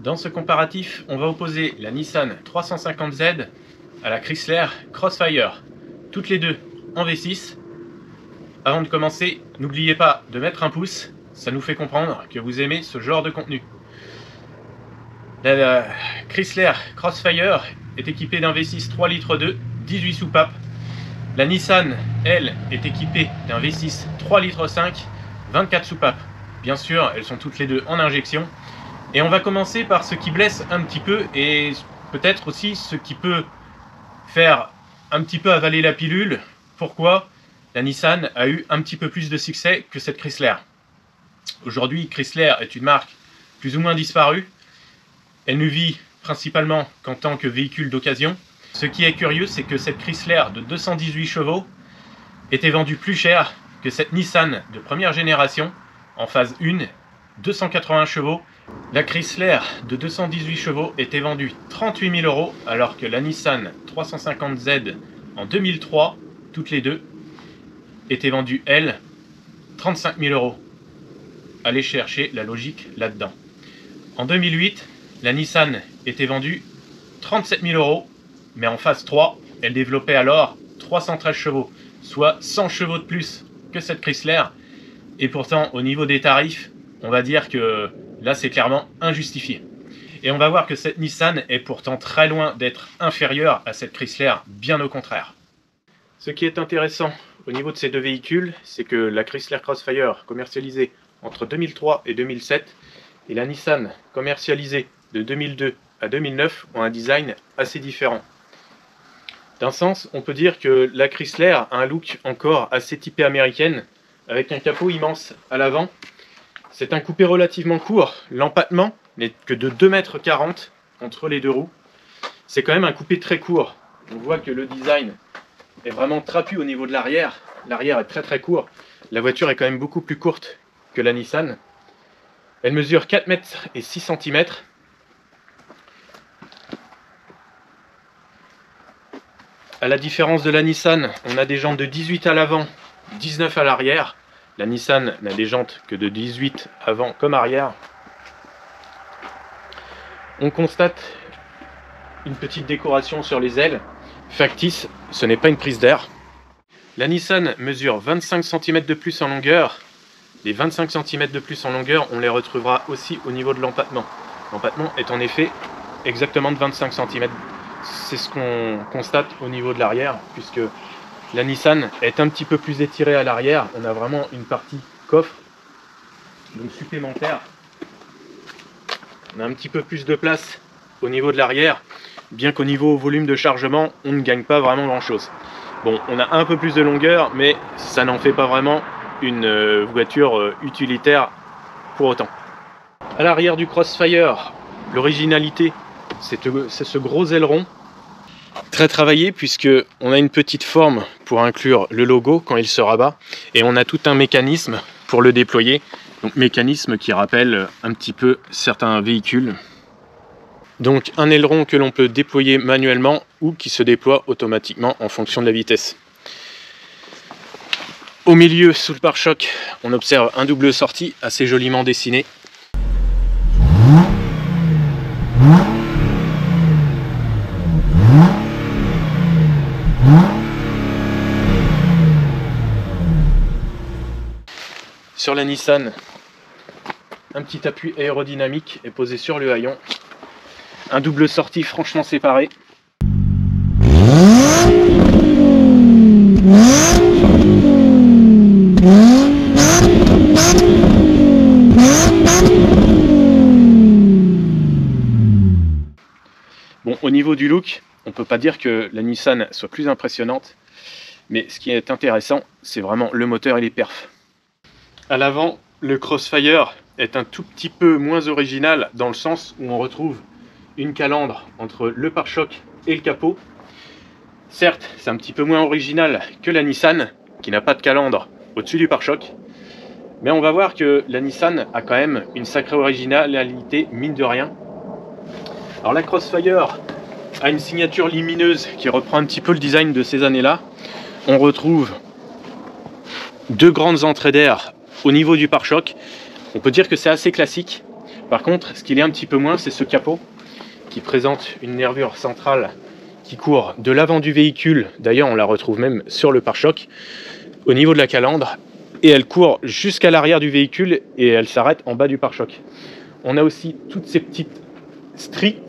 Dans ce comparatif, on va opposer la Nissan 350Z à la Chrysler Crossfire, toutes les deux en V6. Avant de commencer, n'oubliez pas de mettre un pouce, ça nous fait comprendre que vous aimez ce genre de contenu. La Chrysler Crossfire est équipée d'un V6 3 litres 2, 18 soupapes. La Nissan, elle, est équipée d'un V6 3 litres 5, 24 soupapes. Bien sûr, elles sont toutes les deux en injection. Et on va commencer par ce qui blesse un petit peu et peut-être aussi ce qui peut faire un petit peu avaler la pilule. Pourquoi la Nissan a eu un petit peu plus de succès que cette Chrysler. Aujourd'hui, Chrysler est une marque plus ou moins disparue. Elle ne vit principalement qu'en tant que véhicule d'occasion. Ce qui est curieux, c'est que cette Chrysler de 218 chevaux était vendue plus cher que cette Nissan de première génération en phase 1, 280 chevaux. La Chrysler de 218 chevaux était vendue 38 000 € alors que la Nissan 350Z en 2003, toutes les deux, était vendue, elle, 35 000 €. Allez chercher la logique là-dedans. En 2008, la Nissan était vendue 37 000 €, mais en phase 3, elle développait alors 313 chevaux, soit 100 chevaux de plus que cette Chrysler. Et pourtant, au niveau des tarifs, on va dire que là, c'est clairement injustifié. Et on va voir que cette Nissan est pourtant très loin d'être inférieure à cette Chrysler, bien au contraire. Ce qui est intéressant au niveau de ces deux véhicules, c'est que la Chrysler Crossfire, commercialisée entre 2003 et 2007, et la Nissan, commercialisée de 2002 à 2009, ont un design assez différent. D'un sens, on peut dire que la Chrysler a un look encore assez typé américaine, avec un capot immense à l'avant. C'est un coupé relativement court, l'empattement n'est que de 2,40 m entre les deux roues. C'est quand même un coupé très court. On voit que le design est vraiment trapu au niveau de l'arrière. L'arrière est très court. La voiture est quand même beaucoup plus courte que la Nissan. Elle mesure 4 m et 6 cm. À la différence de la Nissan, on a des jantes de 18 à l'avant, 19 à l'arrière. La Nissan n'a des jantes que de 18 avant comme arrière. On constate une petite décoration sur les ailes. Factice, ce n'est pas une prise d'air. La Nissan mesure 25 cm de plus en longueur. Les 25 cm de plus en longueur, on les retrouvera aussi au niveau de l'empattement. L'empattement est en effet exactement de 25 cm. C'est ce qu'on constate au niveau de l'arrière, puisque la Nissan est un petit peu plus étirée à l'arrière. On a vraiment une partie coffre, donc supplémentaire. On a un petit peu plus de place au niveau de l'arrière, bien qu'au niveau volume de chargement, on ne gagne pas vraiment grand chose. Bon, on a un peu plus de longueur, mais ça n'en fait pas vraiment une voiture utilitaire pour autant. À l'arrière du Crossfire, l'originalité, c'est ce gros aileron. Très travaillé puisque on a une petite forme pour inclure le logo quand il se rabat et on a tout un mécanisme pour le déployer, donc mécanisme qui rappelle un petit peu certains véhicules. Donc un aileron que l'on peut déployer manuellement ou qui se déploie automatiquement en fonction de la vitesse. Au milieu, sous le pare-choc, on observe un double sortie assez joliment dessiné. Sur la Nissan, un petit appui aérodynamique est posé sur le haillon. Un double sortie franchement séparé. Bon, au niveau du look, on ne peut pas dire que la Nissan soit plus impressionnante, mais ce qui est intéressant, c'est vraiment le moteur et les perfs. À l'avant, le Crossfire est un tout petit peu moins original dans le sens où on retrouve une calandre entre le pare-choc et le capot. Certes, c'est un petit peu moins original que la Nissan, qui n'a pas de calandre au-dessus du pare-choc. Mais on va voir que la Nissan a quand même une sacrée originalité, mine de rien. Alors la Crossfire a une signature lumineuse qui reprend un petit peu le design de ces années-là. On retrouve deux grandes entrées d'air au niveau du pare-choc. On peut dire que c'est assez classique. Par contre, ce qu'il est un petit peu moins, c'est ce capot qui présente une nervure centrale qui court de l'avant du véhicule. D'ailleurs, on la retrouve même sur le pare-choc, au niveau de la calandre, et elle court jusqu'à l'arrière du véhicule et elle s'arrête en bas du pare-choc. On a aussi toutes ces petites stries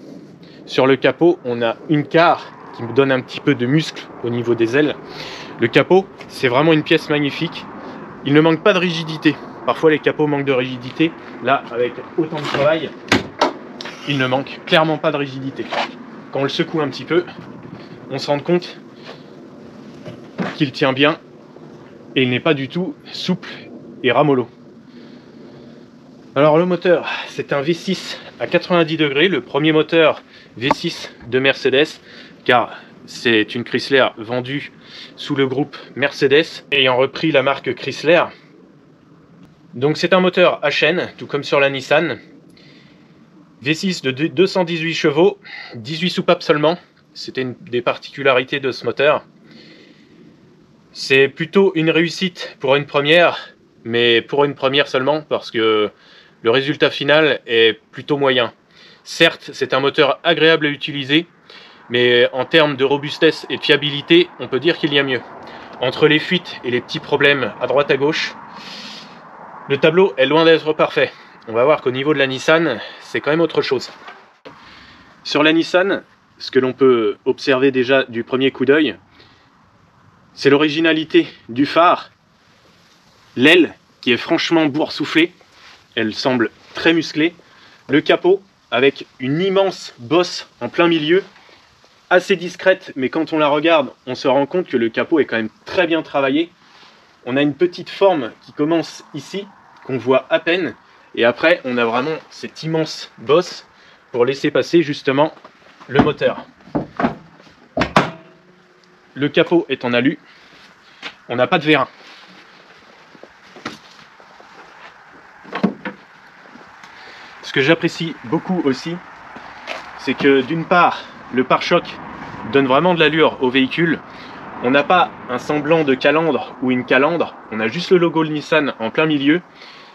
sur le capot. On a une carre qui me donne un petit peu de muscle au niveau des ailes. Le capot, c'est vraiment une pièce magnifique. Il ne manque pas de rigidité. Parfois, les capots manquent de rigidité. Là, avec autant de travail, il ne manque clairement pas de rigidité. Quand on le secoue un petit peu, on se rend compte qu'il tient bien et il n'est pas du tout souple et ramollo. Alors le moteur, c'est un V6 à 90 degrés, le premier moteur V6 de Mercedes, car c'est une Chrysler vendue sous le groupe Mercedes, ayant repris la marque Chrysler. Donc c'est un moteur à chaîne, tout comme sur la Nissan. V6 de 218 chevaux, 18 soupapes seulement. C'était une des particularités de ce moteur. C'est plutôt une réussite pour une première, mais pour une première seulement, parce que le résultat final est plutôt moyen. Certes, c'est un moteur agréable à utiliser, mais en termes de robustesse et de fiabilité, on peut dire qu'il y a mieux. Entre les fuites et les petits problèmes à droite à gauche, le tableau est loin d'être parfait. On va voir qu'au niveau de la Nissan, c'est quand même autre chose. Sur la Nissan, ce que l'on peut observer déjà du premier coup d'œil, c'est l'originalité du phare, l'aile qui est franchement boursouflée, elle semble très musclée, le capot avec une immense bosse en plein milieu, assez discrète, mais quand on la regarde, on se rend compte que le capot est quand même très bien travaillé. On a une petite forme qui commence ici, qu'on voit à peine, et après on a vraiment cette immense bosse pour laisser passer justement le moteur. Le capot est en alu, on n'a pas de vérin. Ce que j'apprécie beaucoup aussi, c'est que d'une part, le pare-choc donne vraiment de l'allure au véhicule. On n'a pas un semblant de calandre ou une calandre, on a juste le logo de Nissan en plein milieu.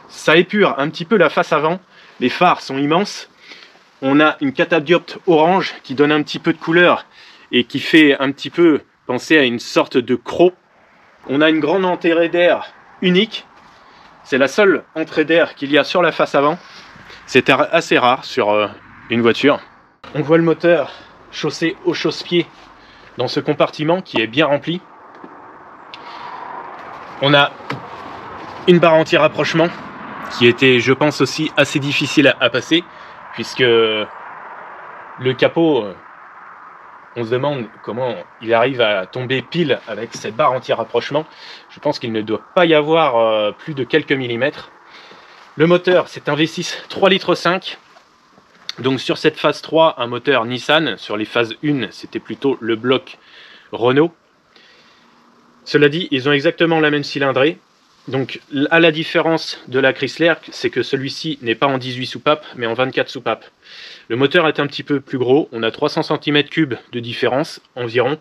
Ça épure un petit peu la face avant, les phares sont immenses. On a une catadioptre orange qui donne un petit peu de couleur et qui fait un petit peu penser à une sorte de croc. On a une grande entrée d'air unique, c'est la seule entrée d'air qu'il y a sur la face avant. C'est assez rare sur une voiture. On voit le moteur chaussé au chausse-pied dans ce compartiment qui est bien rempli. On a une barre anti-rapprochement qui était, je pense, aussi assez difficile à passer, puisque le capot, on se demande comment il arrive à tomber pile avec cette barre anti-rapprochement. Je pense qu'il ne doit pas y avoir plus de quelques millimètres. Le moteur, c'est un V6 3,5 litres. Donc sur cette phase 3, un moteur Nissan. Sur les phases 1, c'était plutôt le bloc Renault. Cela dit, ils ont exactement la même cylindrée. Donc à la différence de la Chrysler, c'est que celui-ci n'est pas en 18 soupapes, mais en 24 soupapes. Le moteur est un petit peu plus gros, on a 300 cm3 de différence environ.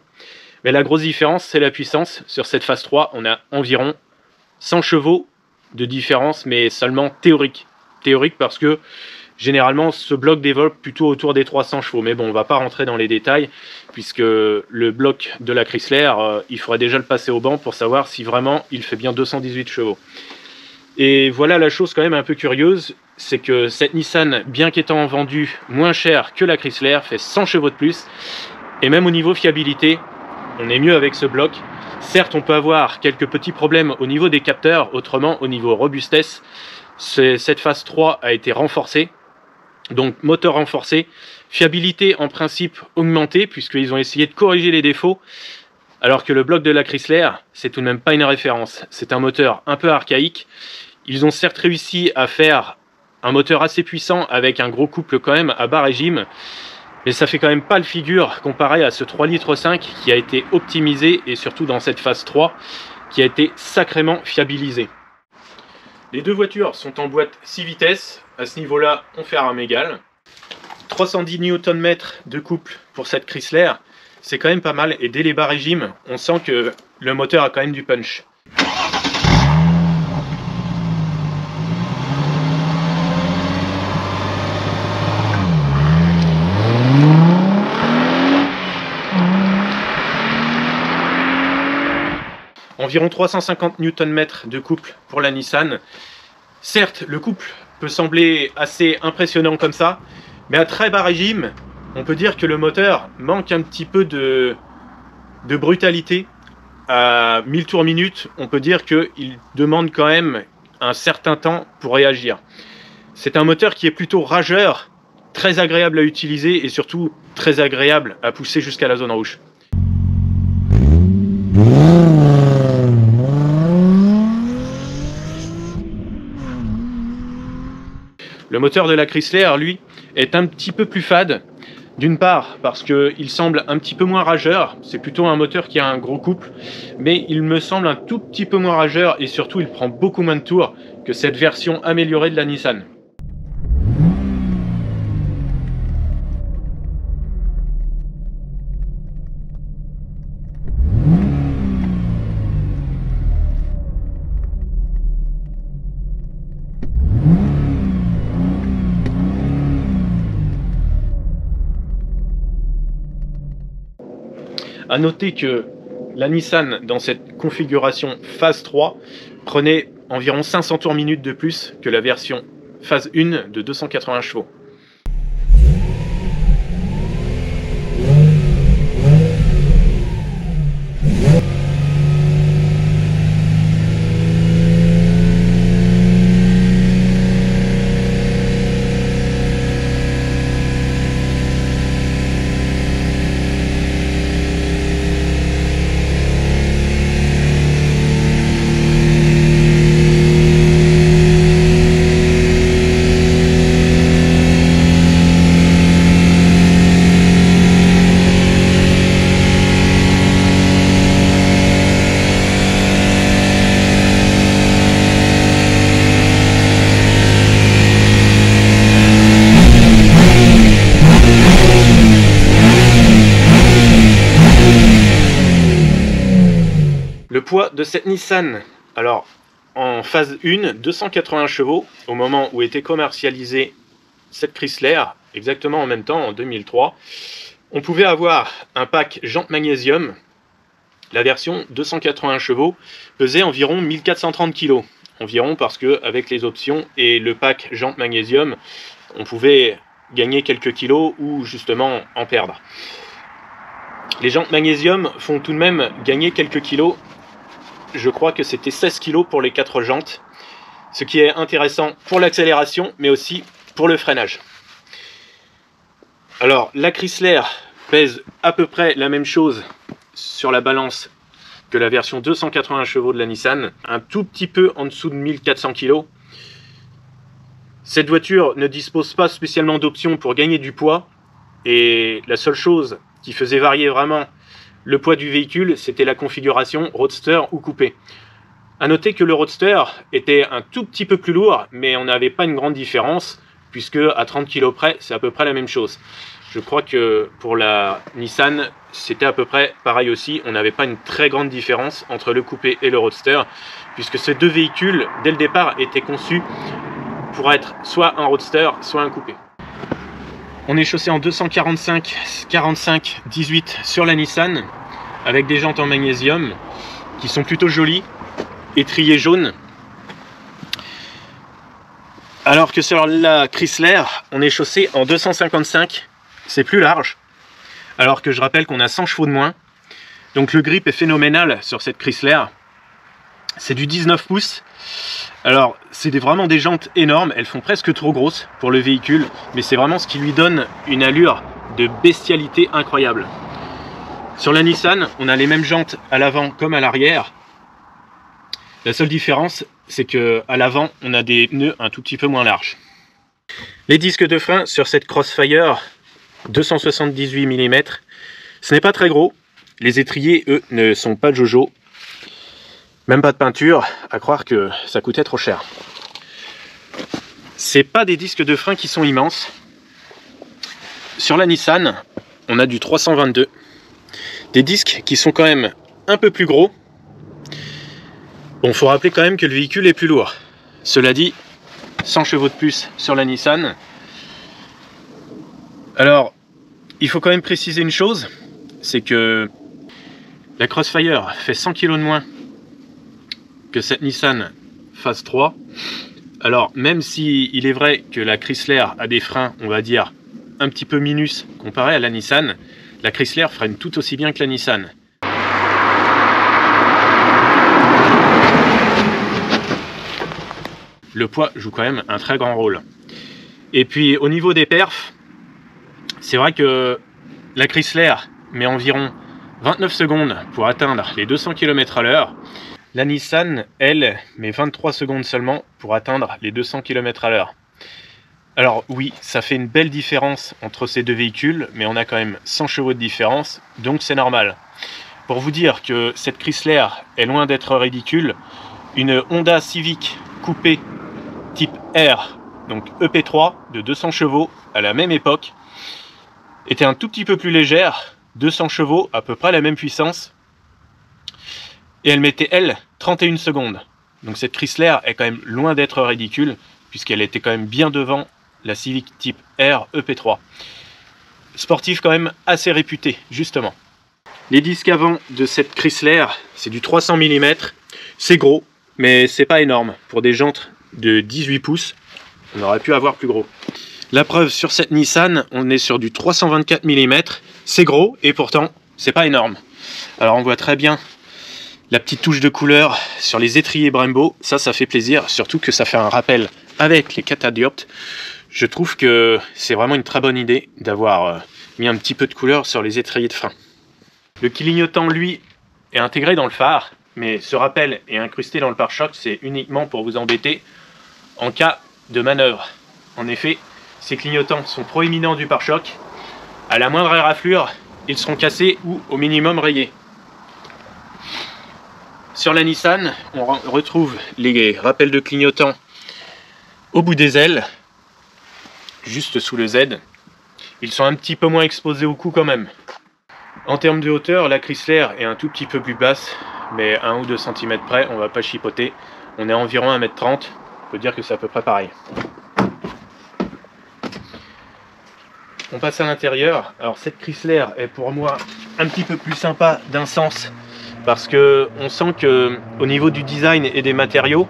Mais la grosse différence, c'est la puissance. Sur cette phase 3, on a environ 100 chevaux de différence, mais seulement théorique. Théorique parce que généralement, ce bloc développe plutôt autour des 300 chevaux. Mais bon, on ne va pas rentrer dans les détails, puisque le bloc de la Chrysler, il faudrait déjà le passer au banc pour savoir si vraiment il fait bien 218 chevaux. Et voilà la chose quand même un peu curieuse, c'est que cette Nissan, bien qu'étant vendue moins cher que la Chrysler, fait 100 chevaux de plus. Et même au niveau fiabilité, on est mieux avec ce bloc. Certes, on peut avoir quelques petits problèmes au niveau des capteurs, autrement au niveau robustesse, cette phase 3 a été renforcée. Donc moteur renforcé, fiabilité en principe augmentée puisqu'ils ont essayé de corriger les défauts, alors que le bloc de la Chrysler, c'est tout de même pas une référence. C'est un moteur un peu archaïque. Ils ont certes réussi à faire un moteur assez puissant avec un gros couple quand même à bas régime, mais ça fait quand même pas le figure comparé à ce 3,5 litres qui a été optimisé et surtout dans cette phase 3 qui a été sacrément fiabilisé. Les deux voitures sont en boîte 6 vitesses, à ce niveau-là on fait arme égale. 310 Nm de couple pour cette Chrysler, c'est quand même pas mal et dès les bas régimes, on sent que le moteur a quand même du punch. environ 350 Nm de couple pour la Nissan. Certes, le couple peut sembler assez impressionnant comme ça, mais à très bas régime, on peut dire que le moteur manque un petit peu de brutalité. À 1000 tours minute, on peut dire qu'il demande quand même un certain temps pour réagir. C'est un moteur qui est plutôt rageur, très agréable à utiliser et surtout très agréable à pousser jusqu'à la zone rouge. Le moteur de la Chrysler, lui, est un petit peu plus fade. D'une part, parce qu'il semble un petit peu moins rageur. C'est plutôt un moteur qui a un gros couple. Mais il me semble un tout petit peu moins rageur. Et surtout, il prend beaucoup moins de tours que cette version améliorée de la Nissan. A noter que la Nissan, dans cette configuration phase 3, prenait environ 500 tours minute de plus que la version phase 1 de 280 chevaux. Le poids de cette Nissan, alors en phase 1, 280 chevaux, au moment où était commercialisée cette Chrysler, exactement en même temps, en 2003, on pouvait avoir un pack jantes magnésium. La version 280 chevaux pesait environ 1430 kg, environ, parce que avec les options et le pack jantes magnésium, on pouvait gagner quelques kilos ou justement en perdre. Les jantes magnésium font tout de même gagner quelques kilos. Je crois que c'était 16 kg pour les 4 jantes, ce qui est intéressant pour l'accélération, mais aussi pour le freinage. Alors, la Chrysler pèse à peu près la même chose sur la balance que la version 280 chevaux de la Nissan, un tout petit peu en dessous de 1400 kg. Cette voiture ne dispose pas spécialement d'options pour gagner du poids, et la seule chose qui faisait varier vraiment le poids du véhicule, c'était la configuration roadster ou coupé. A noter que le roadster était un tout petit peu plus lourd, mais on n'avait pas une grande différence, puisque à 30 kg près, c'est à peu près la même chose. Je crois que pour la Nissan, c'était à peu près pareil aussi. On n'avait pas une très grande différence entre le coupé et le roadster, puisque ces deux véhicules, dès le départ, étaient conçus pour être soit un roadster, soit un coupé. On est chaussé en 245 45 18 sur la Nissan, avec des jantes en magnésium qui sont plutôt jolies, étrier jaune. Alors que sur la Chrysler, on est chaussé en 255, c'est plus large. Alors que je rappelle qu'on a 100 chevaux de moins. Donc le grip est phénoménal sur cette Chrysler. C'est du 19 pouces. Alors c'est vraiment des jantes énormes, elles font presque trop grosses pour le véhicule, mais c'est vraiment ce qui lui donne une allure de bestialité incroyable. Sur la Nissan, on a les mêmes jantes à l'avant comme à l'arrière. La seule différence, c'est que à l'avant, on a des pneus un tout petit peu moins larges. Les disques de frein sur cette Crossfire 278 mm, ce n'est pas très gros. Les étriers, eux, ne sont pas Jojo. Même pas de peinture, à croire que ça coûtait trop cher. C'est pas des disques de frein qui sont immenses. Sur la Nissan, on a du 322. Des disques qui sont quand même un peu plus gros. Bon, faut rappeler quand même que le véhicule est plus lourd. Cela dit, 100 chevaux de plus sur la Nissan. Alors, il faut quand même préciser une chose, c'est que la Crossfire fait 100 kg de moins que cette Nissan Phase 3. Alors, même si il est vrai que la Chrysler a des freins, on va dire, un petit peu minus comparé à la Nissan, la Chrysler freine tout aussi bien que la Nissan. Le poids joue quand même un très grand rôle. Et puis au niveau des perfs, c'est vrai que la Chrysler met environ 29 secondes pour atteindre les 200 km/h. La Nissan, elle, met 23 secondes seulement pour atteindre les 200 km/h. Alors oui, ça fait une belle différence entre ces deux véhicules, mais on a quand même 100 chevaux de différence, donc c'est normal. Pour vous dire que cette Chrysler est loin d'être ridicule, une Honda Civic coupée type R, donc EP3 de 200 chevaux à la même époque, était un tout petit peu plus légère, 200 chevaux, à peu près la même puissance, et elle mettait, elle, 31 secondes. Donc cette Chrysler est quand même loin d'être ridicule, puisqu'elle était quand même bien devant la Civic type R EP3. Sportif quand même assez réputé, justement. Les disques avant de cette Chrysler, c'est du 300 mm, c'est gros, mais c'est pas énorme. Pour des jantes de 18 pouces, on aurait pu avoir plus gros. La preuve, sur cette Nissan, on est sur du 324 mm, c'est gros, et pourtant, c'est pas énorme. Alors on voit très bien la petite touche de couleur sur les étriers Brembo, ça fait plaisir, surtout que ça fait un rappel avec les catadioptes. Je trouve que c'est vraiment une très bonne idée d'avoir mis un petit peu de couleur sur les étriers de frein. Le clignotant, lui, est intégré dans le phare, mais ce rappel est incrusté dans le pare-choc, c'est uniquement pour vous embêter en cas de manœuvre. En effet, ces clignotants sont proéminents du pare-choc. À la moindre éraflure, ils seront cassés ou au minimum rayés. Sur la Nissan, on retrouve les rappels de clignotants au bout des ailes, juste sous le Z. Ils sont un petit peu moins exposés au cou quand même. En termes de hauteur, la Chrysler est un tout petit peu plus basse, mais 1 ou 2 cm près, on va pas chipoter. On est à environ 1 m 30, on peut dire que c'est à peu près pareil. On passe à l'intérieur. Alors cette Chrysler est pour moi un petit peu plus sympa d'un sens, parce que on sent que au niveau du design et des matériaux,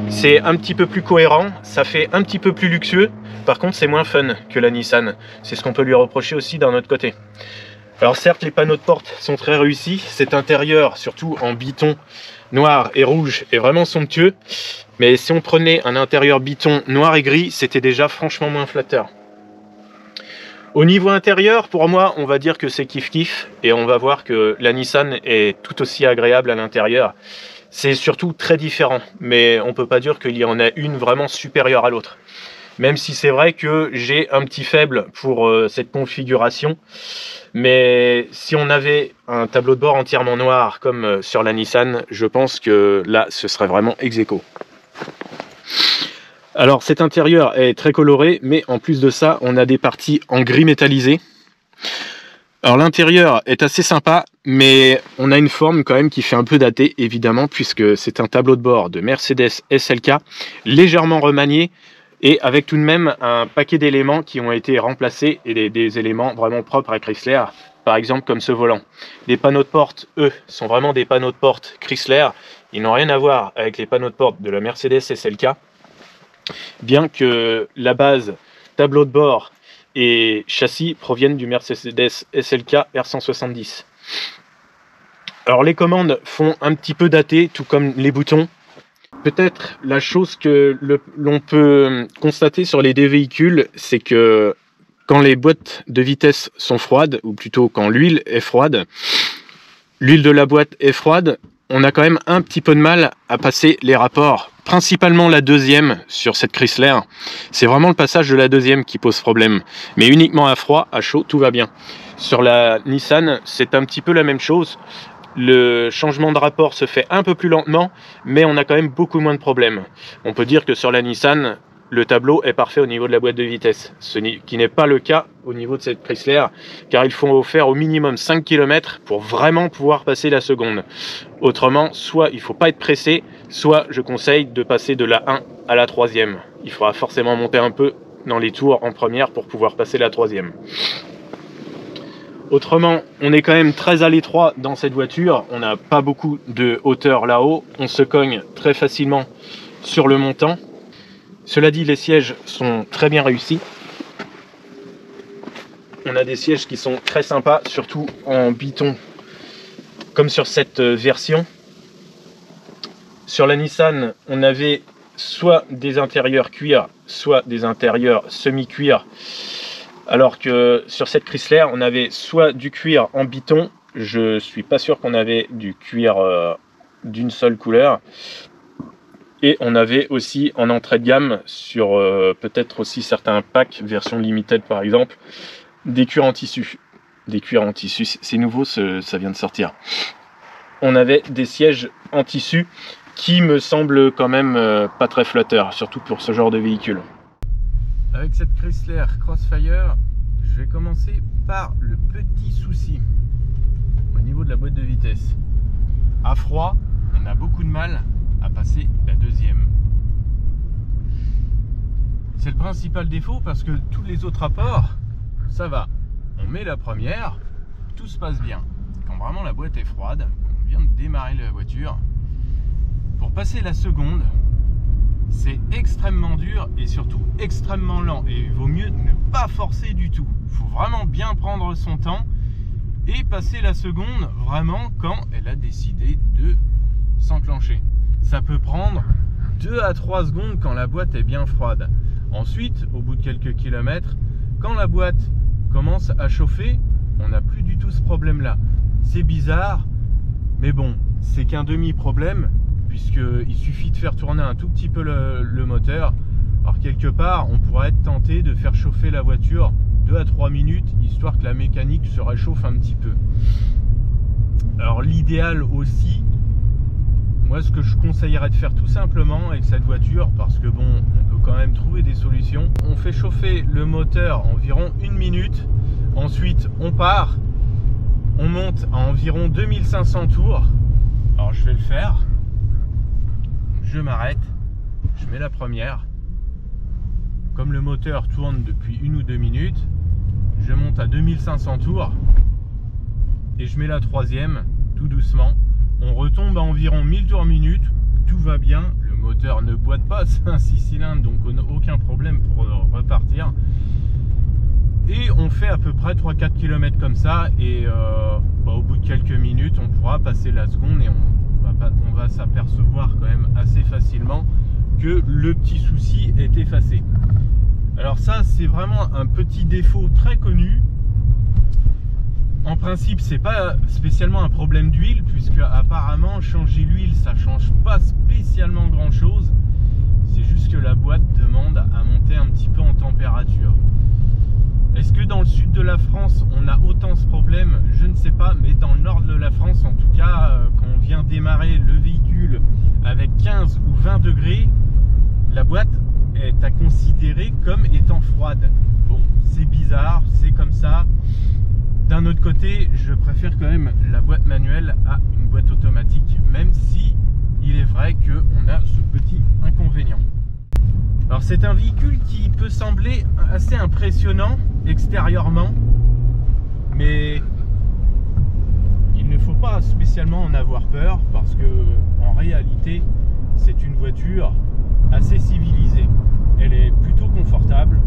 c'est un petit peu plus cohérent, ça fait un petit peu plus luxueux. Par contre, c'est moins fun que la Nissan. C'est ce qu'on peut lui reprocher aussi d'un autre côté. Alors certes, les panneaux de porte sont très réussis. Cet intérieur, surtout en biton noir et rouge, est vraiment somptueux. Mais si on prenait un intérieur biton noir et gris, c'était déjà franchement moins flatteur. Au niveau intérieur, pour moi, on va dire que c'est kiff-kiff. Et on va voir que la Nissan est tout aussi agréable à l'intérieur. C'est surtout très différent. Mais on peut pas dire qu'il y en a une vraiment supérieure à l'autre. Même si c'est vrai que j'ai un petit faible pour cette configuration. Mais si on avait un tableau de bord entièrement noir comme sur la Nissan, je pense que là, ce serait vraiment ex-aequo. Alors cet intérieur est très coloré, mais en plus de ça, on a des parties en gris métallisé. Alors l'intérieur est assez sympa, mais on a une forme quand même qui fait un peu daté, évidemment, puisque c'est un tableau de bord de Mercedes SLK, légèrement remanié, et avec tout de même un paquet d'éléments qui ont été remplacés, et des éléments vraiment propres à Chrysler, par exemple comme ce volant. Les panneaux de porte, eux, sont vraiment des panneaux de porte Chrysler, ils n'ont rien à voir avec les panneaux de porte de la Mercedes SLK, bien que la base tableau de bord et châssis proviennent du Mercedes SLK R170. Alors les commandes font un petit peu dater, tout comme les boutons. Peut-être la chose que l'on peut constater sur les deux véhicules, c'est que quand les boîtes de vitesse sont froides, ou plutôt quand l'huile est froide, l'huile de la boîte est froide, on a quand même un petit peu de mal à passer les rapports. Principalement la deuxième sur cette Chrysler. C'est vraiment le passage de la deuxième qui pose problème. Mais uniquement à froid, à chaud, tout va bien. Sur la Nissan, c'est un petit peu la même chose. Le changement de rapport se fait un peu plus lentement, mais on a quand même beaucoup moins de problèmes. On peut dire que sur la Nissan, le tableau est parfait au niveau de la boîte de vitesse, ce qui n'est pas le cas au niveau de cette Chrysler, car il faut faire au minimum 5 km pour vraiment pouvoir passer la seconde. Autrement, soit il ne faut pas être pressé, soit je conseille de passer de la 1 à la 3e. Il faudra forcément monter un peu dans les tours en première pour pouvoir passer la 3e. Autrement, on est quand même très à l'étroit dans cette voiture, on n'a pas beaucoup de hauteur là-haut, on se cogne très facilement sur le montant. Cela dit, les sièges sont très bien réussis. On a des sièges qui sont très sympas, surtout en biton, comme sur cette version. Sur la Nissan, on avait soit des intérieurs cuir, soit des intérieurs semi-cuir. Alors que sur cette Chrysler, on avait soit du cuir en biton, je suis pas sûr qu'on avait du cuir d'une seule couleur. Et on avait aussi en entrée de gamme, sur peut-être aussi certains packs, version limited par exemple, des cuirs en tissu. Des cuirs en tissu, c'est nouveau, ça vient de sortir. On avait des sièges en tissu qui me semblent quand même pas très flatteurs, surtout pour ce genre de véhicule. Avec cette Chrysler Crossfire, je vais commencer par le petit souci au niveau de la boîte de vitesse. À froid, on a beaucoup de mal à passer la deuxième. C'est le principal défaut parce que tous les autres rapports, ça va. On met la première, tout se passe bien. Quand vraiment la boîte est froide, on vient de démarrer la voiture, pour passer la seconde, c'est extrêmement dur et surtout extrêmement lent. Et il vaut mieux ne pas forcer du tout. Il faut vraiment bien prendre son temps et passer la seconde vraiment quand elle a décidé de s'enclencher. Ça peut prendre 2 à 3 secondes quand la boîte est bien froide. Ensuite, au bout de quelques kilomètres, quand la boîte commence à chauffer, on n'a plus du tout ce problème-là. C'est bizarre, mais bon, c'est qu'un demi-problème, puisqu'il suffit de faire tourner un tout petit peu le moteur. Alors quelque part, on pourrait être tenté de faire chauffer la voiture 2 à 3 minutes, histoire que la mécanique se réchauffe un petit peu. Alors l'idéal aussi, moi ce que je conseillerais de faire tout simplement avec cette voiture, parce que bon, on peut quand même trouver des solutions. On fait chauffer le moteur environ 1 minute, ensuite on part, on monte à environ 2500 tours. Alors je vais le faire. Je m'arrête, je mets la première. Comme le moteur tourne depuis 1 ou 2 minutes, je monte à 2500 tours et je mets la troisième tout doucement. On retombe à environ 1000 tours minute, tout va bien, le moteur ne boite pas, c'est un 6 cylindres donc on n'a aucun problème pour repartir. Et on fait à peu près 3-4 km comme ça et au bout de quelques minutes on pourra passer la seconde et on va s'apercevoir quand même assez facilement que le petit souci est effacé. Alors ça c'est vraiment un petit défaut très connu. En principe c'est pas spécialement un problème d'huile, puisque apparemment changer l'huile ça change pas spécialement grand chose. C'est juste que la boîte demande à monter un petit peu en température. Est-ce que dans le sud de la France on a autant ce problème? Je ne sais pas, mais dans le nord de la France en tout cas, quand on vient démarrer le véhicule avec 15 ou 20 degrés, la boîte est à considérer comme étant froide. Bon, c'est bizarre, c'est comme ça. D'un autre côté, je préfère quand même la boîte manuelle à une boîte automatique, même si il est vrai qu'on a ce petit inconvénient. Alors c'est un véhicule qui peut sembler assez impressionnant extérieurement, mais il ne faut pas spécialement en avoir peur, parce que en réalité c'est une voiture assez civilisée. Elle est plutôt confortable.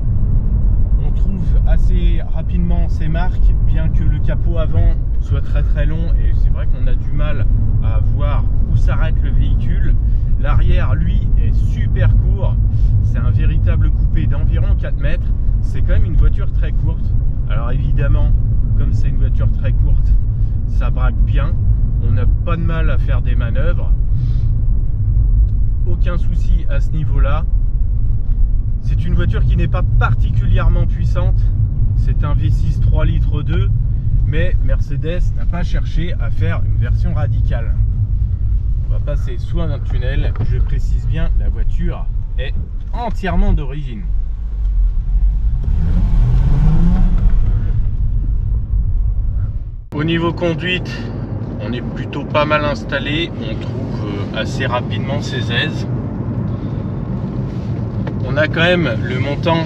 On trouve assez rapidement ses marques, bien que le capot avant soit très long et c'est vrai qu'on a du mal à voir où s'arrête le véhicule. L'arrière lui est super court, c'est un véritable coupé d'environ 4 mètres. C'est quand même une voiture très courte. Alors évidemment, comme c'est une voiture très courte, ça braque bien, on n'a pas de mal à faire des manœuvres, aucun souci à ce niveau là. C'est une voiture qui n'est pas particulièrement puissante, c'est un V6 3 litres 2, mais Mercedes n'a pas cherché à faire une version radicale. On va passer sous un tunnel, je précise bien, la voiture est entièrement d'origine. Au niveau conduite, on est plutôt pas mal installé, on trouve assez rapidement ses aises. On a quand même le montant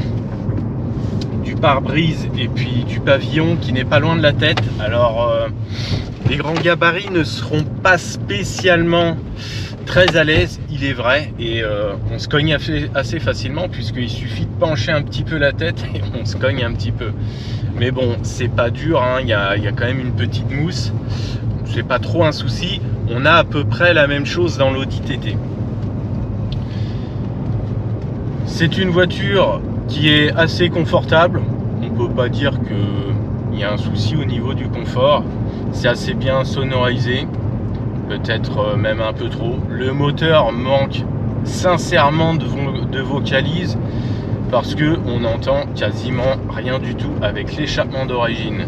du pare-brise et puis du pavillon qui n'est pas loin de la tête. Alors les grands gabarits ne seront pas spécialement très à l'aise, il est vrai, et on se cogne assez facilement puisqu'il suffit de pencher un petit peu la tête et on se cogne un petit peu. Mais bon, c'est pas dur, hein, y a quand même une petite mousse, c'est pas trop un souci. On a à peu près la même chose dans l'Audi TT. C'est une voiture qui est assez confortable, on peut pas dire qu'il y a un souci au niveau du confort, c'est assez bien sonorisé. Peut-être même un peu trop. Le moteur manque sincèrement de vocalise parce que on n'entend quasiment rien du tout avec l'échappement d'origine.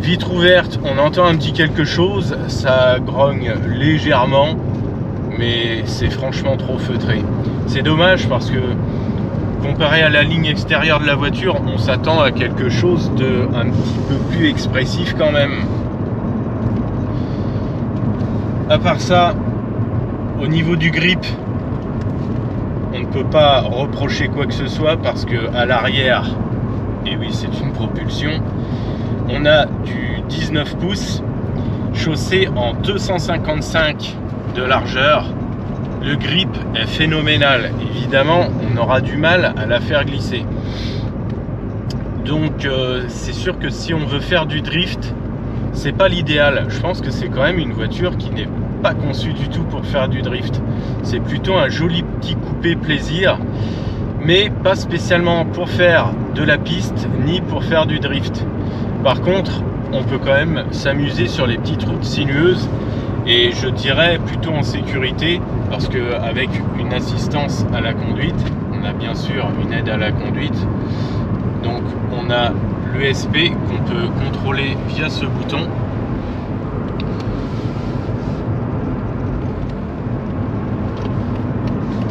Vitre ouverte, on entend un petit quelque chose, ça grogne légèrement, mais c'est franchement trop feutré. C'est dommage parce que comparé à la ligne extérieure de la voiture, on s'attend à quelque chose de un petit peu plus expressif quand même. À part ça, au niveau du grip, on ne peut pas reprocher quoi que ce soit parce que à l'arrière, et oui c'est une propulsion, on a du 19 pouces chaussé en 255 de largeur. Le grip est phénoménal. Évidemment, on aura du mal à la faire glisser. Donc c'est sûr que si on veut faire du drift, c'est pas l'idéal. Je pense que c'est quand même une voiture qui n'est pas conçue du tout pour faire du drift. C'est plutôt un joli petit coupé plaisir, mais pas spécialement pour faire de la piste ni pour faire du drift. Par contre, on peut quand même s'amuser sur les petites routes sinueuses et je dirais plutôt en sécurité parce que avec une assistance à la conduite, on a bien sûr une aide à la conduite. Donc on a l'ESP qu'on peut contrôler via ce bouton.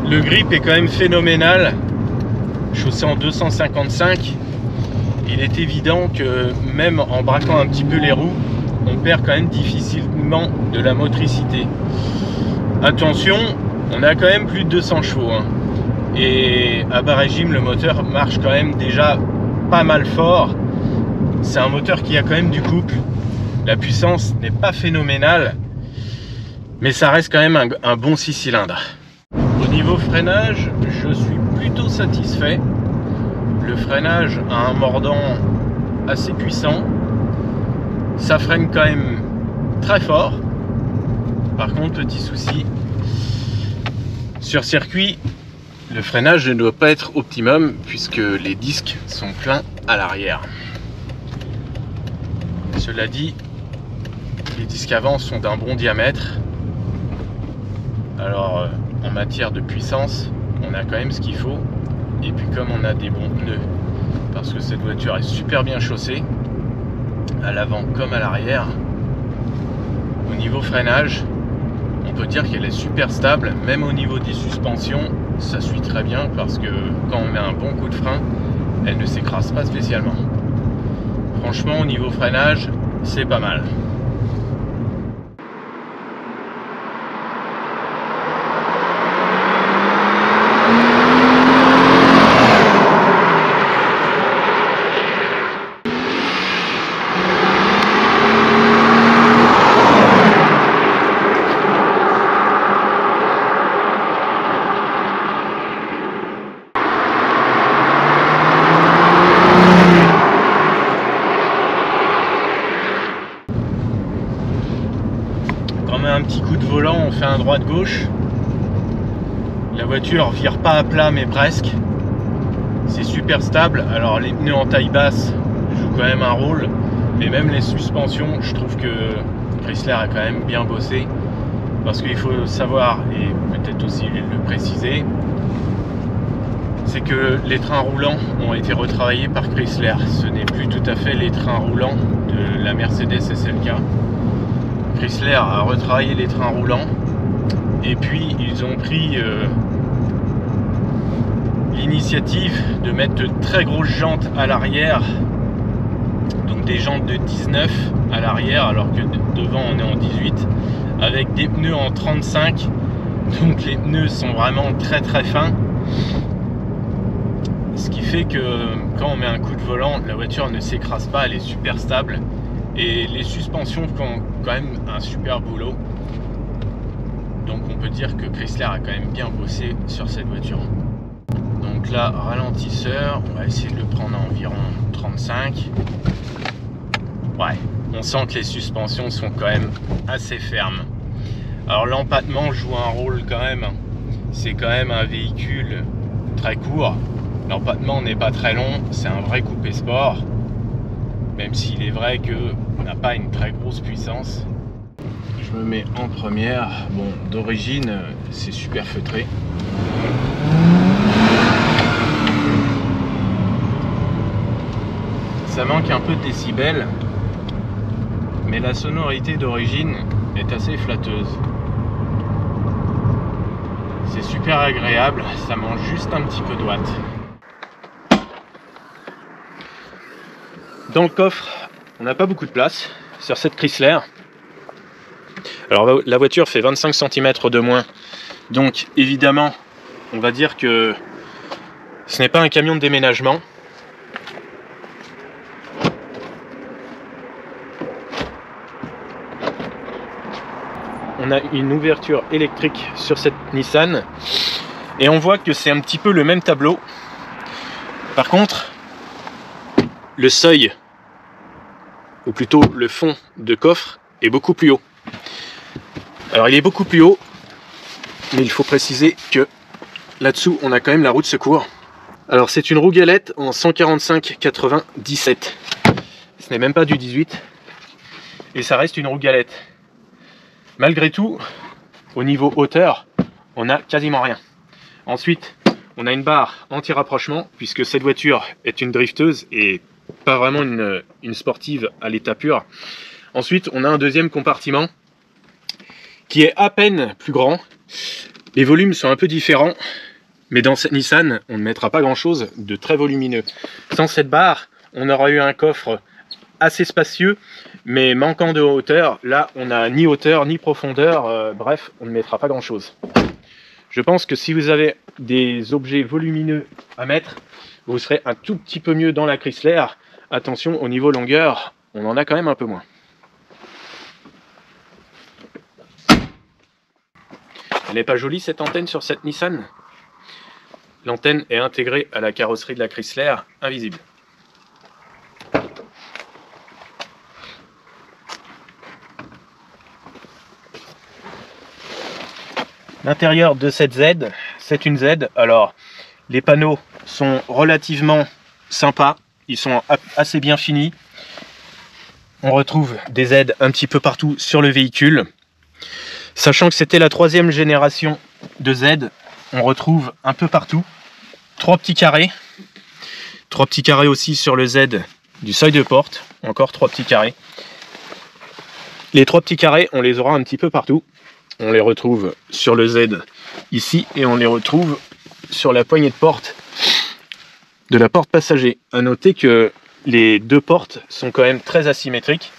Le grip est quand même phénoménal, chaussé en 255. Il est évident que même en braquant un petit peu les roues, on perd quand même difficilement de la motricité. Attention, on a quand même plus de 200 chevaux. Hein. Et à bas régime, le moteur marche quand même déjà pas mal fort. C'est un moteur qui a quand même du couple. La puissance n'est pas phénoménale, mais ça reste quand même un bon 6 cylindres. Au niveau freinage, je suis plutôt satisfait. Le freinage a un mordant assez puissant. Ça freine quand même très fort. Par contre, petit souci, sur circuit, le freinage ne doit pas être optimum puisque les disques sont pleins à l'arrière. Cela dit, les disques avant sont d'un bon diamètre. Alors, en matière de puissance, on a quand même ce qu'il faut. Et puis comme on a des bons pneus, parce que cette voiture est super bien chaussée, à l'avant comme à l'arrière, au niveau freinage, on peut dire qu'elle est super stable. Même au niveau des suspensions, ça suit très bien parce que quand on met un bon coup de frein, elle ne s'écrase pas spécialement. Franchement, au niveau freinage, c'est pas mal. Un petit coup de volant, on fait un droite-gauche. La voiture vire pas à plat mais presque. C'est super stable. Alors les pneus en taille basse jouent quand même un rôle, mais même les suspensions, je trouve que Chrysler a quand même bien bossé. Parce qu'il faut savoir, et peut-être aussi le préciser, c'est que les trains roulants ont été retravaillés par Chrysler. Ce n'est plus tout à fait les trains roulants de la Mercedes SLK. Chrysler a retravaillé les trains roulants et puis ils ont pris l'initiative de mettre de très grosses jantes à l'arrière, donc des jantes de 19 à l'arrière alors que devant on est en 18, avec des pneus en 35, donc les pneus sont vraiment très très fins. ce qui fait que quand on met un coup de volant, la voiture ne s'écrase pas, elle est super stable. Et les suspensions font quand même un super boulot. Donc on peut dire que Chrysler a quand même bien bossé sur cette voiture. Donc là, ralentisseur, on va essayer de le prendre à environ 35. Ouais, on sent que les suspensions sont quand même assez fermes. Alors l'empattement joue un rôle quand même. C'est quand même un véhicule très court. L'empattement n'est pas très long, c'est un vrai coupé sport. Même s'il est vrai qu'on n'a pas une très grosse puissance. Je me mets en première. Bon, d'origine, c'est super feutré. Ça manque un peu de décibels, mais la sonorité d'origine est assez flatteuse. C'est super agréable, ça mange juste un petit peu de watts. Dans le coffre, on n'a pas beaucoup de place sur cette Chrysler. Alors la voiture fait 25 cm de moins, donc évidemment, on va dire que ce n'est pas un camion de déménagement. On a une ouverture électrique sur cette Nissan et on voit que c'est un petit peu le même tableau. Par contre, le seuil, ou plutôt le fond de coffre, est beaucoup plus haut. Alors il est beaucoup plus haut, mais il faut préciser que là-dessous on a quand même la roue de secours. Alors c'est une roue galette en 145/97. Ce n'est même pas du 18 et ça reste une roue galette. Malgré tout, au niveau hauteur, on n'a quasiment rien. Ensuite, on a une barre anti-rapprochement, puisque cette voiture est une drifteuse et pas vraiment une sportive à l'état pur. Ensuite, on a un deuxième compartiment qui est à peine plus grand. Les volumes sont un peu différents, mais dans cette Nissan, on ne mettra pas grand-chose de très volumineux. Sans cette barre, on aura eu un coffre assez spacieux, mais manquant de hauteur. Là, on n'a ni hauteur ni profondeur, bref, on ne mettra pas grand chose. Je pense que si vous avez des objets volumineux à mettre, vous serez un tout petit peu mieux dans la Chrysler. Attention, au niveau longueur, on en a quand même un peu moins. Elle n'est pas jolie cette antenne sur cette Nissan? L'antenne est intégrée à la carrosserie de la Chrysler, invisible. L'intérieur de cette Z, c'est une Z. Alors, les panneaux sont relativement sympas. Ils sont assez bien finis. On retrouve des Z un petit peu partout sur le véhicule. Sachant que c'était la 3e génération de Z, on retrouve un peu partout 3 petits carrés. 3 petits carrés aussi sur le Z du seuil de porte. Encore 3 petits carrés. Les 3 petits carrés, on les aura un petit peu partout. On les retrouve sur le Z ici et on les retrouve sur la poignée de porte de la porte passager. À noter que les deux portes sont quand même très asymétriques,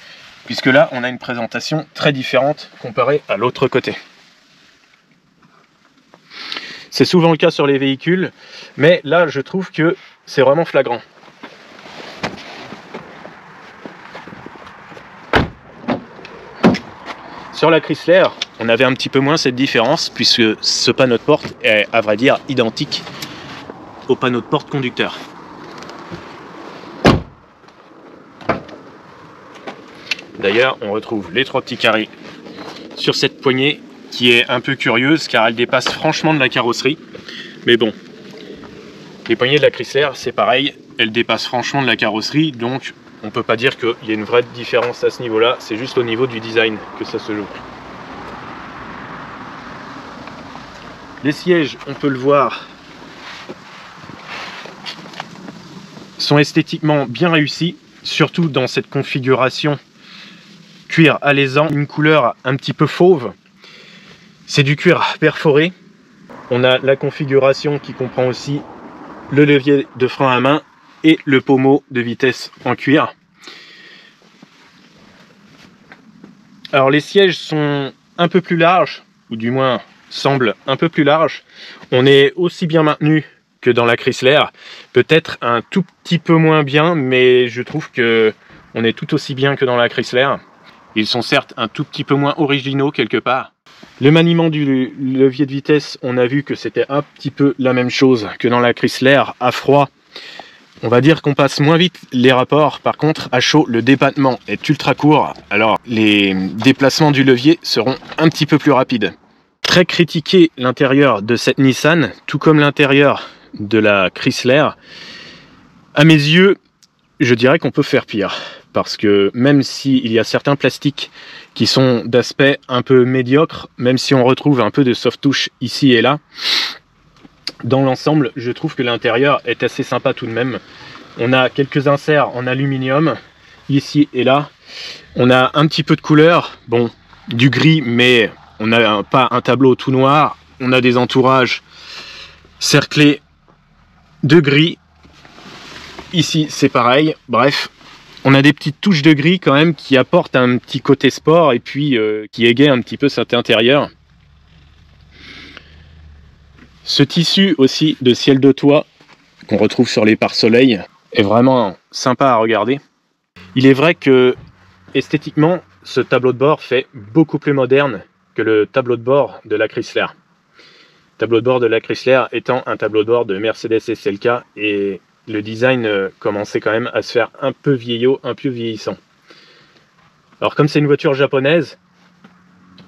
puisque là on a une présentation très différente comparée à l'autre côté. C'est souvent le cas sur les véhicules, mais là je trouve que c'est vraiment flagrant. Sur la Chrysler, on avait un petit peu moins cette différence, puisque ce panneau de porte est, à vrai dire, identique au panneau de porte conducteur. D'ailleurs, on retrouve les 3 petits carrés sur cette poignée qui est un peu curieuse car elle dépasse franchement de la carrosserie. Mais bon, les poignées de la Chrysler, c'est pareil, elles dépassent franchement de la carrosserie, donc on peut pas dire qu'il y ait une vraie différence à ce niveau-là, c'est juste au niveau du design que ça se joue. Les sièges, on peut le voir, sont esthétiquement bien réussis, surtout dans cette configuration cuir alezan, une couleur un petit peu fauve. C'est du cuir perforé. On a la configuration qui comprend aussi le levier de frein à main et le pommeau de vitesse en cuir. Alors les sièges sont un peu plus larges, ou du moins semblent un peu plus larges. On est aussi bien maintenu que dans la Chrysler. Peut-être un tout petit peu moins bien, mais je trouve que on est tout aussi bien que dans la Chrysler. Ils sont certes un tout petit peu moins originaux quelque part. Le maniement du levier de vitesse, on a vu que c'était un petit peu la même chose que dans la Chrysler. À froid, on va dire qu'on passe moins vite les rapports. Par contre, à chaud, le débattement est ultra court. Alors, les déplacements du levier seront un petit peu plus rapides. Très critiqué l'intérieur de cette Nissan, tout comme l'intérieur de la Chrysler. À mes yeux, je dirais qu'on peut faire pire. Parce que même s'il y a certains plastiques qui sont d'aspect un peu médiocre, même si on retrouve un peu de soft touch ici et là, dans l'ensemble, je trouve que l'intérieur est assez sympa tout de même. On a quelques inserts en aluminium, ici et là. On a un petit peu de couleur, bon, du gris, mais on n'a pas un tableau tout noir. On a des entourages cerclés de gris. Ici, c'est pareil. Bref, on a des petites touches de gris quand même qui apportent un petit côté sport et puis qui égayent un petit peu cet intérieur. Ce tissu aussi de ciel de toit qu'on retrouve sur les pare-soleil est vraiment sympa à regarder. Il est vrai que esthétiquement, ce tableau de bord fait beaucoup plus moderne que le tableau de bord de la Chrysler. Le tableau de bord de la Chrysler étant un tableau de bord de Mercedes SLK et le design commençait quand même à se faire un peu vieillot, un peu vieillissant. Alors comme c'est une voiture japonaise,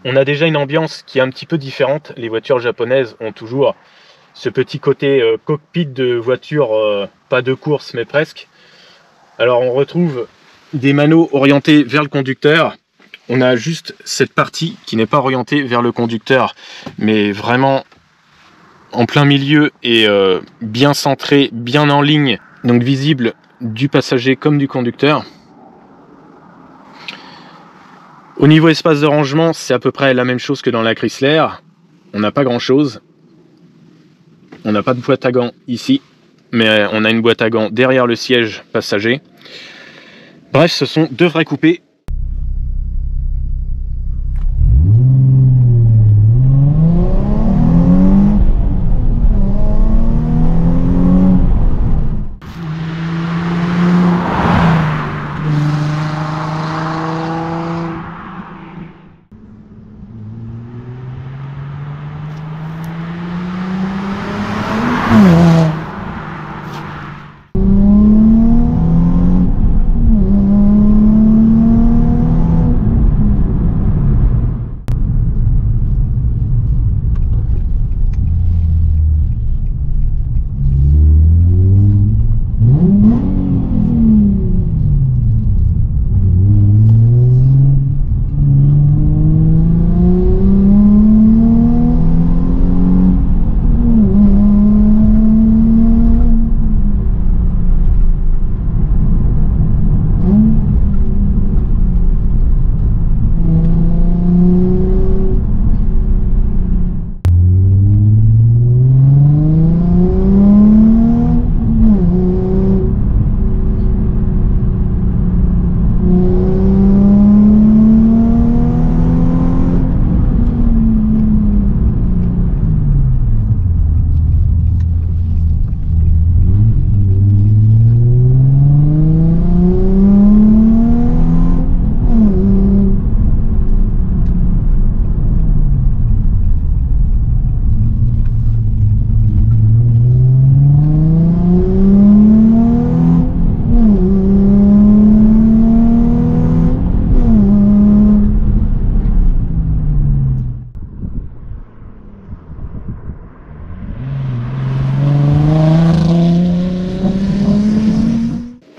on a déjà une ambiance qui est un petit peu différente. Les voitures japonaises ont toujours ce petit côté cockpit de voiture, pas de course mais presque. Alors on retrouve des maneaux orientés vers le conducteur. On a juste cette partie qui n'est pas orientée vers le conducteur, mais vraiment en plein milieu et bien centré, bien en ligne, donc visible du passager comme du conducteur. Au niveau espace de rangement, c'est à peu près la même chose que dans la Chrysler. On n'a pas grand chose. On n'a pas de boîte à gants ici, mais on a une boîte à gants derrière le siège passager. Bref, ce sont deux vrais coupés.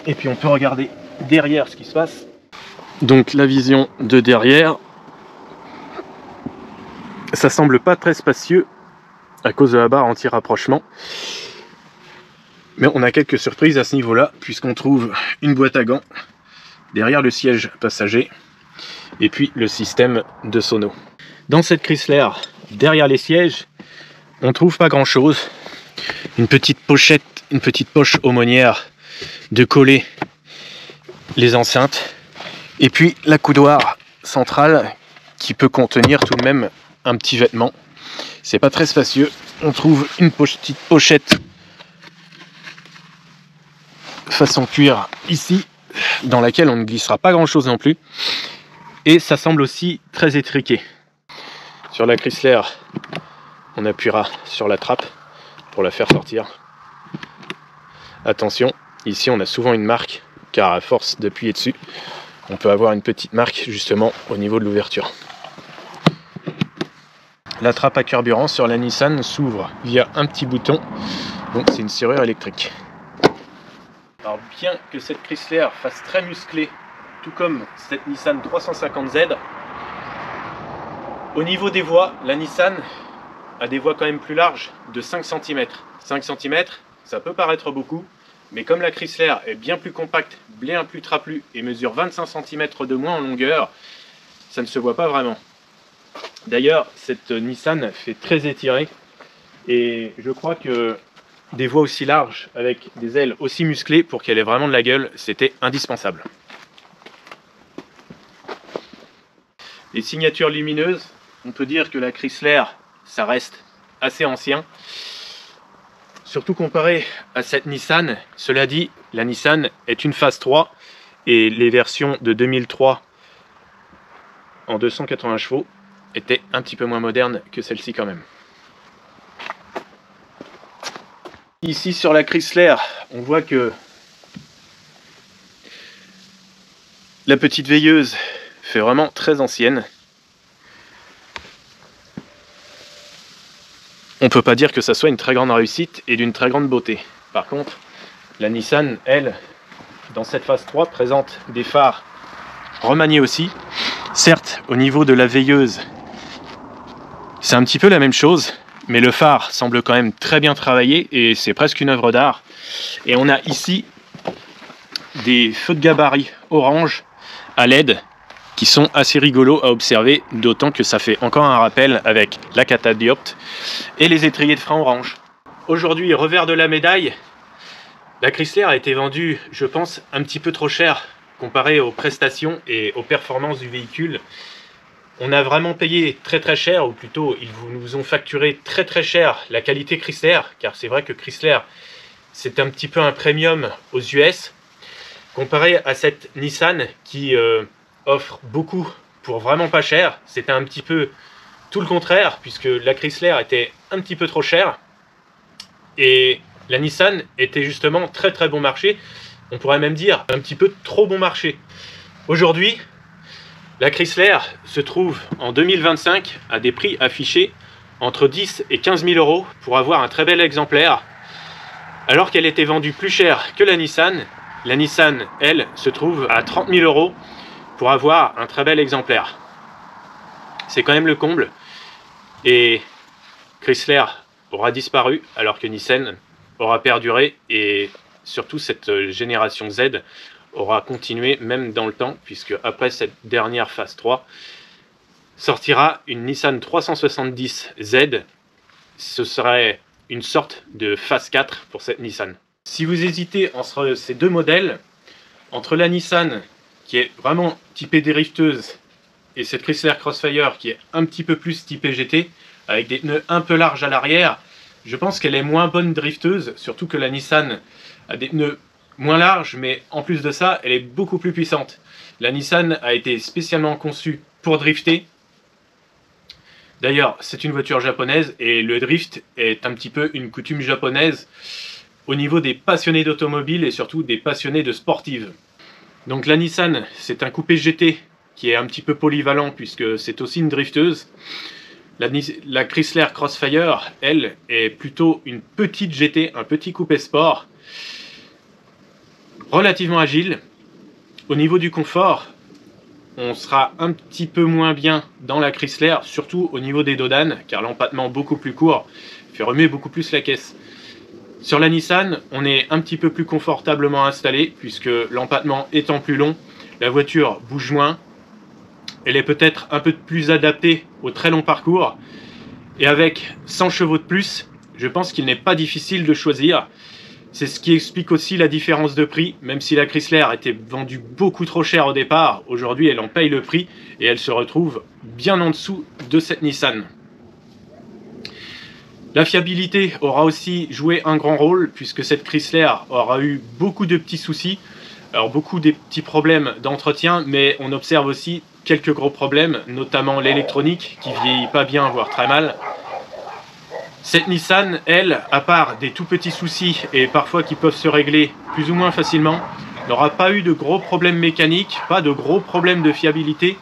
Et puis on peut regarder derrière ce qui se passe. Donc la vision de derrière, ça semble pas très spacieux à cause de la barre anti-rapprochement. Mais on a quelques surprises à ce niveau-là, puisqu'on trouve une boîte à gants derrière le siège passager et puis le système de sono. Dans cette Chrysler, derrière les sièges, on trouve pas grand-chose. Une petite pochette, une petite poche aumônière de coller les enceintes et puis la coudoir centrale qui peut contenir tout de même un petit vêtement. C'est pas très spacieux. On trouve une petite pochette façon cuir ici, dans laquelle on ne glissera pas grand chose non plus. Et ça semble aussi très étriqué. Sur la Chrysler, on appuiera sur la trappe pour la faire sortir. Attention, ici on a souvent une marque, car à force d'appuyer dessus, on peut avoir une petite marque justement au niveau de l'ouverture. La trappe à carburant sur la Nissan s'ouvre via un petit bouton, donc c'est une serrure électrique. Alors bien que cette Chrysler fasse très musclée, tout comme cette Nissan 350Z, au niveau des voies, la Nissan a des voies quand même plus larges de 5 cm. 5 cm, ça peut paraître beaucoup, mais comme la Chrysler est bien plus compacte, bien plus trapue et mesure 25 cm de moins en longueur, ça ne se voit pas vraiment. D'ailleurs, cette Nissan fait très étirée et je crois que des voies aussi larges avec des ailes aussi musclées pour qu'elle ait vraiment de la gueule, c'était indispensable. Les signatures lumineuses, on peut dire que la Chrysler, ça reste assez ancien. Surtout comparé à cette Nissan. Cela dit, la Nissan est une phase 3 et les versions de 2003 en 280 chevaux étaient un petit peu moins modernes que celle-ci quand même. Ici sur la Chrysler, on voit que la petite veilleuse fait vraiment très ancienne. On peut pas dire que ça soit une très grande réussite et d'une très grande beauté. Par contre, la Nissan, elle, dans cette phase 3, présente des phares remaniés aussi. Certes, au niveau de la veilleuse, c'est un petit peu la même chose, mais le phare semble quand même très bien travaillé et c'est presque une œuvre d'art. Et on a ici des feux de gabarit orange à LED qui sont assez rigolos à observer, d'autant que ça fait encore un rappel avec la catadiopte et les étriers de frein orange. Aujourd'hui, revers de la médaille, la Chrysler a été vendue, je pense, un petit peu trop cher comparé aux prestations et aux performances du véhicule. On a vraiment payé très très cher, ou plutôt ils nous ont facturé très très cher la qualité Chrysler, car c'est vrai que Chrysler c'est un petit peu un premium aux US, comparé à cette Nissan qui offre beaucoup pour vraiment pas cher. C'était un petit peu tout le contraire, puisque la Chrysler était un petit peu trop chère et la Nissan était justement très très bon marché, on pourrait même dire un petit peu trop bon marché. Aujourd'hui, la Chrysler se trouve en 2025 à des prix affichés entre 10 et 15 000 euros pour avoir un très bel exemplaire, alors qu'elle était vendue plus cher que la Nissan. La Nissan, elle, se trouve à 30 000 euros pour avoir un très bel exemplaire. C'est quand même le comble. Et Chrysler aura disparu alors que Nissan aura perduré, et surtout cette génération Z aura continué même dans le temps, puisque après cette dernière phase 3 sortira une Nissan 370Z. Ce serait une sorte de phase 4 pour cette Nissan. Si vous hésitez entre ces deux modèles, entre la Nissan qui est vraiment typée drifteuse et cette Chrysler Crossfire qui est un petit peu plus typée GT avec des pneus un peu larges à l'arrière, je pense qu'elle est moins bonne drifteuse, surtout que la Nissan a des pneus moins larges, mais en plus de ça, elle est beaucoup plus puissante. La Nissan a été spécialement conçue pour drifter. D'ailleurs, c'est une voiture japonaise et le drift est un petit peu une coutume japonaise au niveau des passionnés d'automobile et surtout des passionnés de sportives. Donc la Nissan, c'est un coupé GT qui est un petit peu polyvalent puisque c'est aussi une drifteuse. La Chrysler Crossfire, elle, est plutôt une petite GT, un petit coupé sport, relativement agile. Au niveau du confort, on sera un petit peu moins bien dans la Chrysler, surtout au niveau des dodanes, car l'empattement beaucoup plus court fait remuer beaucoup plus la caisse. Sur la Nissan, on est un petit peu plus confortablement installé, puisque l'empattement étant plus long, la voiture bouge moins. Elle est peut-être un peu plus adaptée au très long parcours. Et avec 100 chevaux de plus, je pense qu'il n'est pas difficile de choisir. C'est ce qui explique aussi la différence de prix. Même si la Chrysler était vendue beaucoup trop cher au départ, aujourd'hui elle en paye le prix et elle se retrouve bien en dessous de cette Nissan. La fiabilité aura aussi joué un grand rôle puisque cette Chrysler aura eu beaucoup de petits soucis. Alors beaucoup des petits problèmes d'entretien, mais on observe aussi quelques gros problèmes, notamment l'électronique qui vieillit pas bien, voire très mal. Cette Nissan, elle, à part des tout petits soucis et parfois qui peuvent se régler plus ou moins facilement, n'aura pas eu de gros problèmes mécaniques, pas de gros problèmes de fiabilité.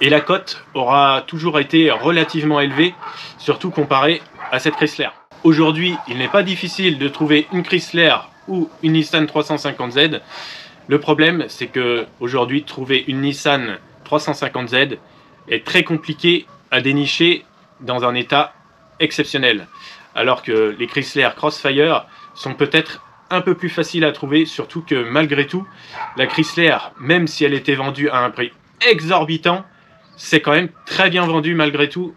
Et la cote aura toujours été relativement élevée, surtout comparée à cette Chrysler. Aujourd'hui, il n'est pas difficile de trouver une Chrysler ou une Nissan 350Z. Le problème, c'est que aujourd'hui, trouver une Nissan 350Z est très compliqué à dénicher dans un état exceptionnel. Alors que les Chrysler Crossfire sont peut-être un peu plus faciles à trouver, surtout que malgré tout, la Chrysler, même si elle était vendue à un prix exorbitant, c'est quand même très bien vendu malgré tout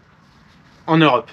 en Europe.